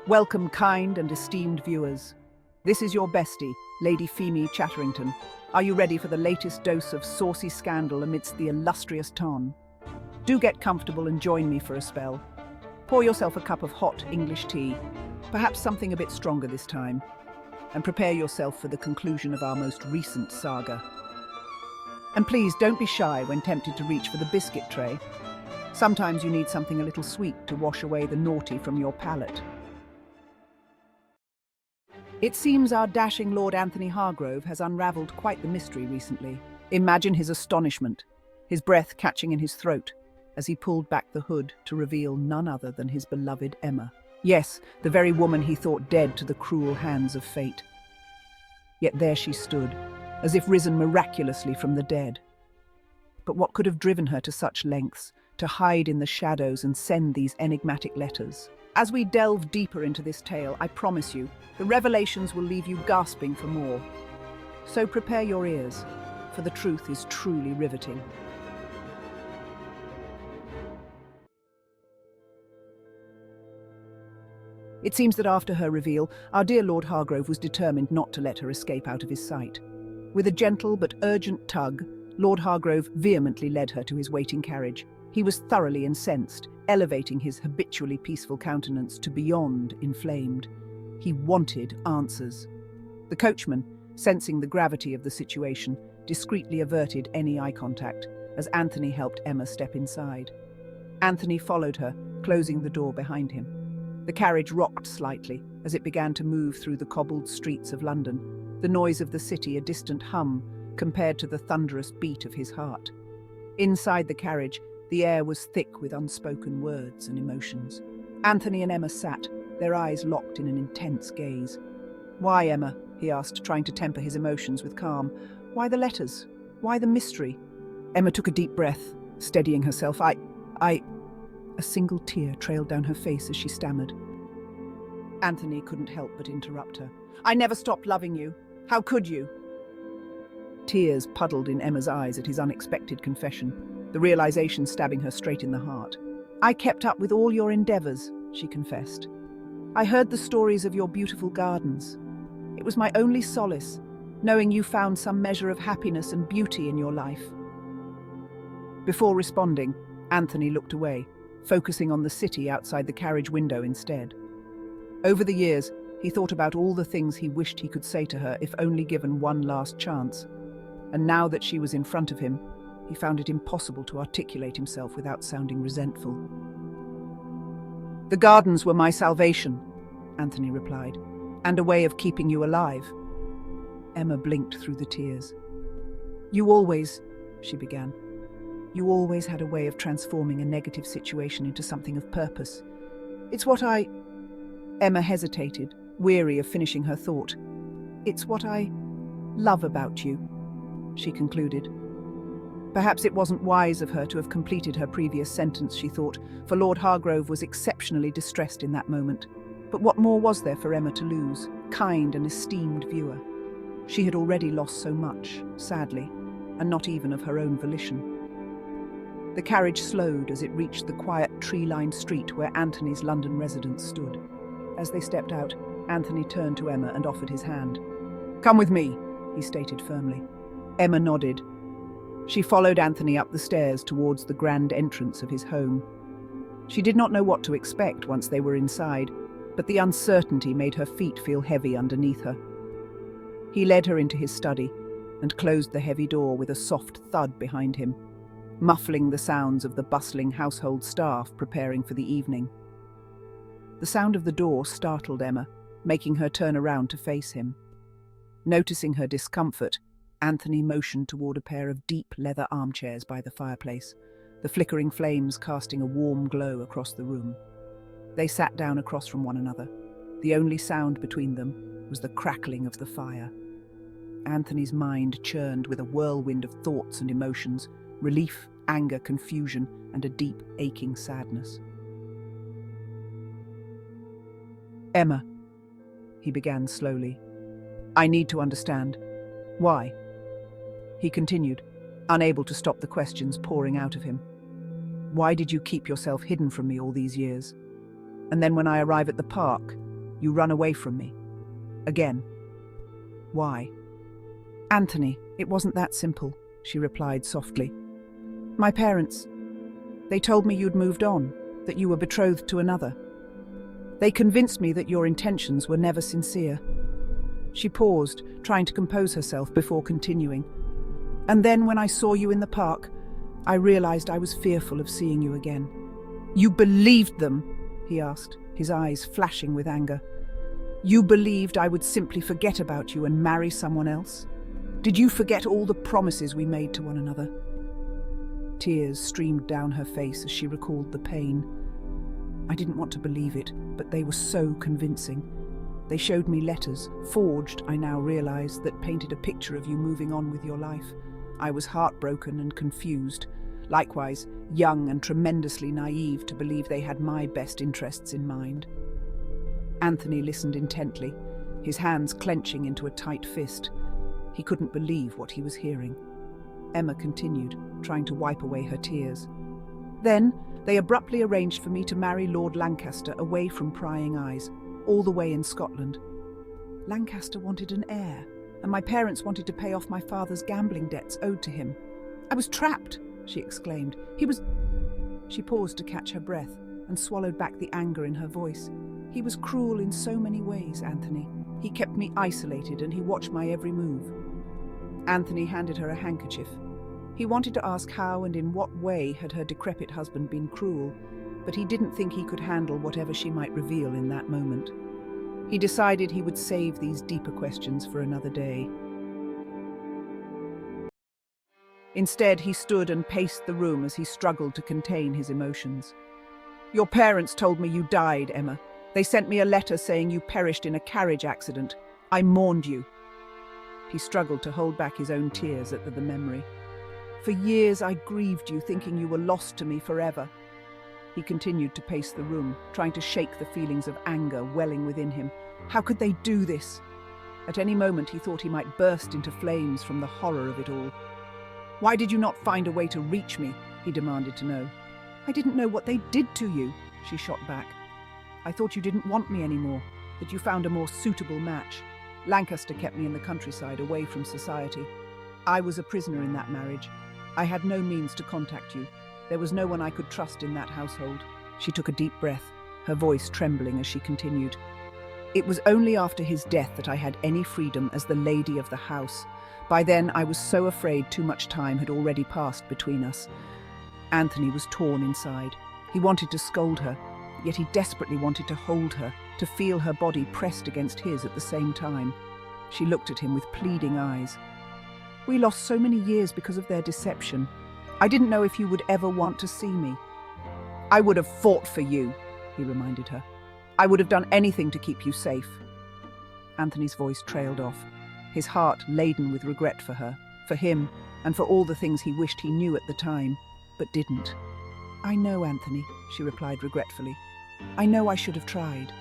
Welcome, kind and esteemed viewers. This is your bestie, Lady Feemy Chatterington. Are you ready for the latest dose of saucy scandal amidst the illustrious ton? Do get comfortable and join me for a spell. Pour yourself a cup of hot English tea, perhaps something a bit stronger this time, and prepare yourself for the conclusion of our most recent saga. And please don't be shy when tempted to reach for the biscuit tray. Sometimes you need something a little sweet to wash away the naughty from your palate. It seems our dashing Lord Anthony Hargrove has unravelled quite the mystery recently. Imagine his astonishment, his breath catching in his throat, as he pulled back the hood to reveal none other than his beloved Emma. Yes, the very woman he thought dead to the cruel hands of fate. Yet there she stood, as if risen miraculously from the dead. But what could have driven her to such lengths, to hide in the shadows and send these enigmatic letters? As we delve deeper into this tale, I promise you, the revelations will leave you gasping for more. So prepare your ears, for the truth is truly riveting. It seems that after her reveal, our dear Lord Hargrove was determined not to let her escape out of his sight. With a gentle but urgent tug, Lord Hargrove vehemently led her to his waiting carriage. He was thoroughly incensed, elevating his habitually peaceful countenance to beyond inflamed. He wanted answers. The coachman, sensing the gravity of the situation, discreetly averted any eye contact as Anthony helped Emma step inside. Anthony followed her, closing the door behind him. The carriage rocked slightly as it began to move through the cobbled streets of London, the noise of the city a distant hum compared to the thunderous beat of his heart. Inside the carriage, the air was thick with unspoken words and emotions. Anthony and Emma sat, their eyes locked in an intense gaze. "Why, Emma?" he asked, trying to temper his emotions with calm. "Why the letters? Why the mystery?" Emma took a deep breath, steadying herself. I... A single tear trailed down her face as she stammered. Anthony couldn't help but interrupt her. "I never stopped loving you. How could you?" Tears puddled in Emma's eyes at his unexpected confession, the realization stabbing her straight in the heart. "I kept up with all your endeavors," she confessed. "I heard the stories of your beautiful gardens. It was my only solace, knowing you found some measure of happiness and beauty in your life." Before responding, Anthony looked away, focusing on the city outside the carriage window instead. Over the years, he thought about all the things he wished he could say to her if only given one last chance. And now that she was in front of him, he found it impossible to articulate himself without sounding resentful. "The gardens were my salvation," Anthony replied, "and a way of keeping you alive." Emma blinked through the tears. "You always," she began, "you always had a way of transforming a negative situation into something of purpose. It's what I..." Emma hesitated, weary of finishing her thought. "It's what I love about you," she concluded. Perhaps it wasn't wise of her to have completed her previous sentence, she thought, for Lord Hargrove was exceptionally distressed in that moment. But what more was there for Emma to lose, kind and esteemed viewer? She had already lost so much, sadly, and not even of her own volition. The carriage slowed as it reached the quiet tree-lined street where Anthony's London residence stood. As they stepped out, Anthony turned to Emma and offered his hand. "Come with me," he stated firmly. Emma nodded. She followed Anthony up the stairs towards the grand entrance of his home. She did not know what to expect once they were inside, but the uncertainty made her feet feel heavy underneath her. He led her into his study and closed the heavy door with a soft thud behind him, muffling the sounds of the bustling household staff preparing for the evening. The sound of the door startled Emma, making her turn around to face him. Noticing her discomfort, Anthony motioned toward a pair of deep leather armchairs by the fireplace, the flickering flames casting a warm glow across the room. They sat down across from one another. The only sound between them was the crackling of the fire. Anthony's mind churned with a whirlwind of thoughts and emotions, relief, anger, confusion, and a deep, aching sadness. "Emma," he began slowly, "I need to understand. Why?" He continued, unable to stop the questions pouring out of him. "Why did you keep yourself hidden from me all these years? And then when I arrive at the park, You run away from me. Again. Why? Anthony, it wasn't that simple, she replied softly. My parents, they told me you'd moved on, that you were betrothed to another. They convinced me that your intentions were never sincere. She paused, trying to compose herself before continuing. And then when I saw you in the park, I realized I was fearful of seeing you again. You believed them? He asked, his eyes flashing with anger. You believed I would simply forget about you and marry someone else? Did you forget all the promises we made to one another? Tears streamed down her face as she recalled the pain. I didn't want to believe it, but they were so convincing. They showed me letters, forged, I now realize, that painted a picture of you moving on with your life. I was heartbroken and confused, likewise young and tremendously naive to believe they had my best interests in mind. Anthony listened intently, his hands clenching into a tight fist. He couldn't believe what he was hearing. Emma continued, trying to wipe away her tears. Then they abruptly arranged for me to marry Lord Lancaster away from prying eyes, all the way in Scotland. Lancaster wanted an heir, and my parents wanted to pay off my father's gambling debts owed to him. I was trapped, she exclaimed. She paused to catch her breath and swallowed back the anger in her voice. He was cruel in so many ways, Anthony. He kept me isolated and he watched my every move. Anthony handed her a handkerchief. He wanted to ask how and in what way had her decrepit husband been cruel, but he didn't think he could handle whatever she might reveal in that moment. He decided he would save these deeper questions for another day. Instead, he stood and paced the room as he struggled to contain his emotions. Your parents told me you died, Emma. They sent me a letter saying you perished in a carriage accident. I mourned you. He struggled to hold back his own tears at the memory. For years I grieved you, thinking you were lost to me forever. He continued to pace the room, trying to shake the feelings of anger welling within him. How could they do this? At any moment he thought he might burst into flames from the horror of it all. Why did you not find a way to reach me? He demanded to know. I didn't know what they did to you, she shot back. I thought you didn't want me anymore, that you found a more suitable match. Lancaster kept me in the countryside, away from society. I was a prisoner in that marriage. I had no means to contact you. There was no one I could trust in that household. She took a deep breath, her voice trembling as she continued. It was only after his death that I had any freedom as the lady of the house. By then, I was so afraid too much time had already passed between us. Anthony was torn inside. He wanted to scold her, yet he desperately wanted to hold her, to feel her body pressed against his at the same time. She looked at him with pleading eyes. We lost so many years because of their deception. I didn't know if you would ever want to see me. I would have fought for you, he reminded her. I would have done anything to keep you safe. Anthony's voice trailed off, his heart laden with regret for her, for him, and for all the things he wished he knew at the time, but didn't. I know, Anthony, she replied regretfully. I know I should have tried.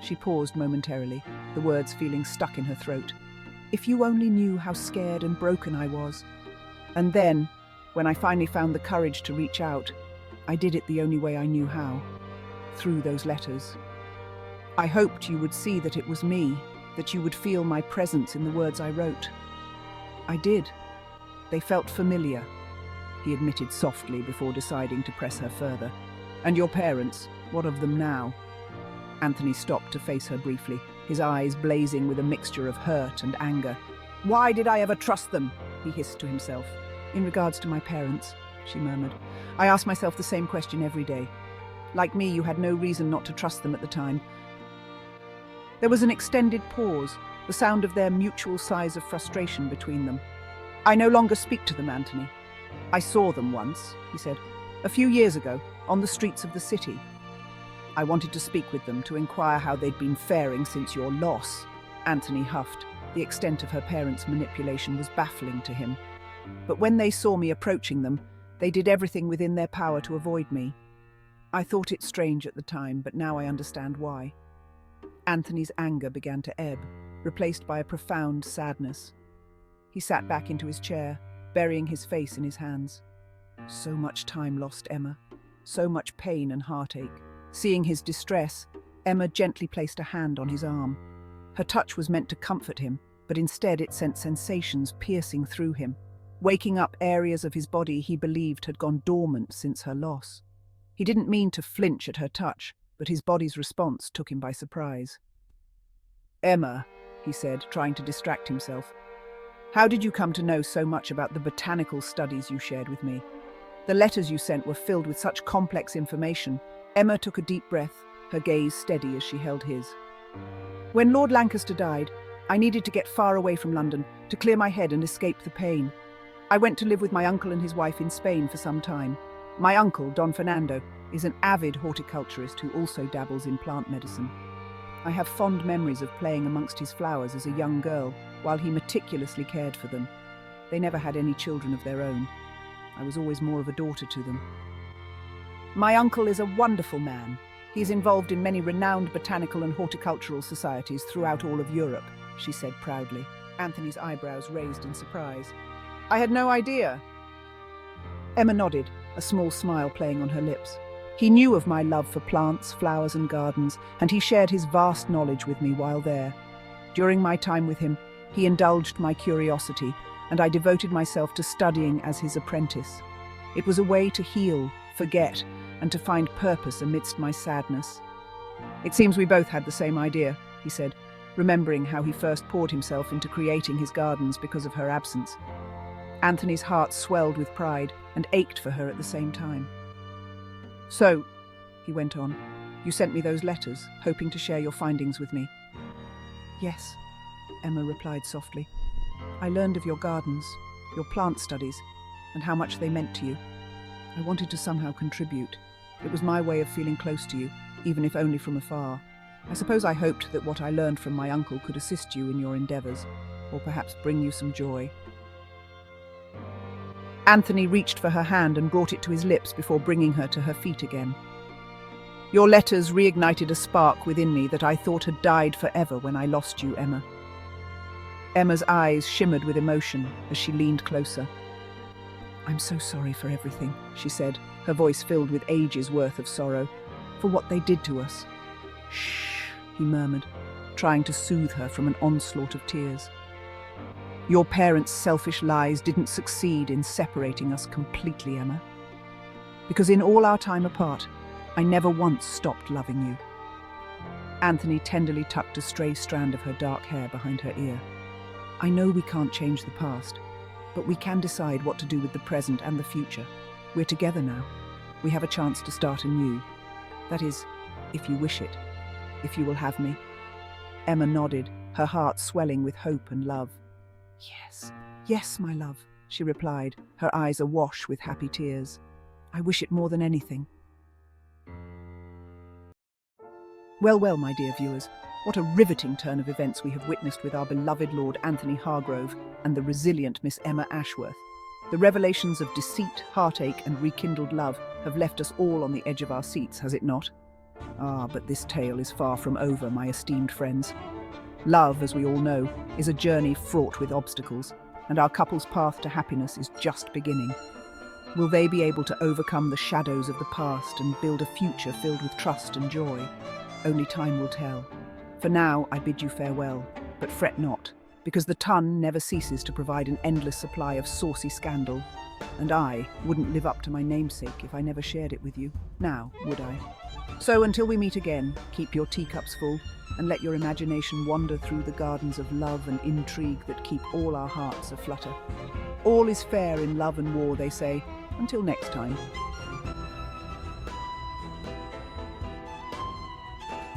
She paused momentarily, the words feeling stuck in her throat. If you only knew how scared and broken I was. And then, when I finally found the courage to reach out, I did it the only way I knew how, through those letters. I hoped you would see that it was me, that you would feel my presence in the words I wrote. I did. They felt familiar, he admitted softly before deciding to press her further. And your parents, what of them now? Anthony stopped to face her briefly, his eyes blazing with a mixture of hurt and anger. Why did I ever trust them? He hissed to himself. In regards to my parents, she murmured, I ask myself the same question every day. Like me, you had no reason not to trust them at the time. There was an extended pause, the sound of their mutual sighs of frustration between them. I no longer speak to them, Anthony. I saw them once, he said, a few years ago, on the streets of the city. I wanted to speak with them to inquire how they'd been faring since your loss. Anthony huffed. The extent of her parents' manipulation was baffling to him. But when they saw me approaching them, they did everything within their power to avoid me. I thought it strange at the time, but now I understand why. Anthony's anger began to ebb, replaced by a profound sadness. He sat back into his chair, burying his face in his hands. So much time lost, Emma. So much pain and heartache. Seeing his distress, Emma gently placed a hand on his arm. Her touch was meant to comfort him, but instead it sent sensations piercing through him, waking up areas of his body he believed had gone dormant since her loss. He didn't mean to flinch at her touch, but his body's response took him by surprise. "Emma," he said, trying to distract himself, "how did you come to know so much about the botanical studies you shared with me? The letters you sent were filled with such complex information." Emma took a deep breath, her gaze steady as she held his. "When Lord Lancaster died, I needed to get far away from London to clear my head and escape the pain. I went to live with my uncle and his wife in Spain for some time. My uncle, Don Fernando, is an avid horticulturist who also dabbles in plant medicine. I have fond memories of playing amongst his flowers as a young girl while he meticulously cared for them. They never had any children of their own. I was always more of a daughter to them. My uncle is a wonderful man. He is involved in many renowned botanical and horticultural societies throughout all of Europe," she said proudly. Anthony's eyebrows raised in surprise. "I had no idea." Emma nodded, a small smile playing on her lips. "He knew of my love for plants, flowers and gardens, and he shared his vast knowledge with me while there. During my time with him, he indulged my curiosity, and I devoted myself to studying as his apprentice. It was a way to heal, forget, and to find purpose amidst my sadness." "It seems we both had the same idea," he said, remembering how he first poured himself into creating his gardens because of her absence. Anthony's heart swelled with pride and ached for her at the same time. "So," he went on, "you sent me those letters, hoping to share your findings with me." "Yes," Emma replied softly. "I learned of your gardens, your plant studies, and how much they meant to you. I wanted to somehow contribute. It was my way of feeling close to you, even if only from afar. I suppose I hoped that what I learned from my uncle could assist you in your endeavours, or perhaps bring you some joy." Anthony reached for her hand and brought it to his lips before bringing her to her feet again. "Your letters reignited a spark within me that I thought had died forever when I lost you, Emma." Emma's eyes shimmered with emotion as she leaned closer. "I'm so sorry for everything," she said, her voice filled with ages' worth of sorrow, "for what they did to us." "Shh," he murmured, trying to soothe her from an onslaught of tears. "Your parents' selfish lies didn't succeed in separating us completely, Emma. Because in all our time apart, I never once stopped loving you." Anthony tenderly tucked a stray strand of her dark hair behind her ear. "I know we can't change the past, but we can decide what to do with the present and the future. We're together now. We have a chance to start anew. That is, if you wish it, if you will have me." Emma nodded, her heart swelling with hope and love. "Yes, yes, my love," she replied, her eyes awash with happy tears. "I wish it more than anything." Well, well, my dear viewers, what a riveting turn of events we have witnessed with our beloved Lord Anthony Hargrove and the resilient Miss Emma Ashworth. The revelations of deceit, heartache and rekindled love have left us all on the edge of our seats, has it not? Ah, but this tale is far from over, my esteemed friends. Love, as we all know, is a journey fraught with obstacles, and our couple's path to happiness is just beginning. Will they be able to overcome the shadows of the past and build a future filled with trust and joy? Only time will tell. For now, I bid you farewell, but fret not, because the Tun never ceases to provide an endless supply of saucy scandal, and I wouldn't live up to my namesake if I never shared it with you. Now, would I? So until we meet again, keep your teacups full, and let your imagination wander through the gardens of love and intrigue that keep all our hearts aflutter. All is fair in love and war, they say. Until next time.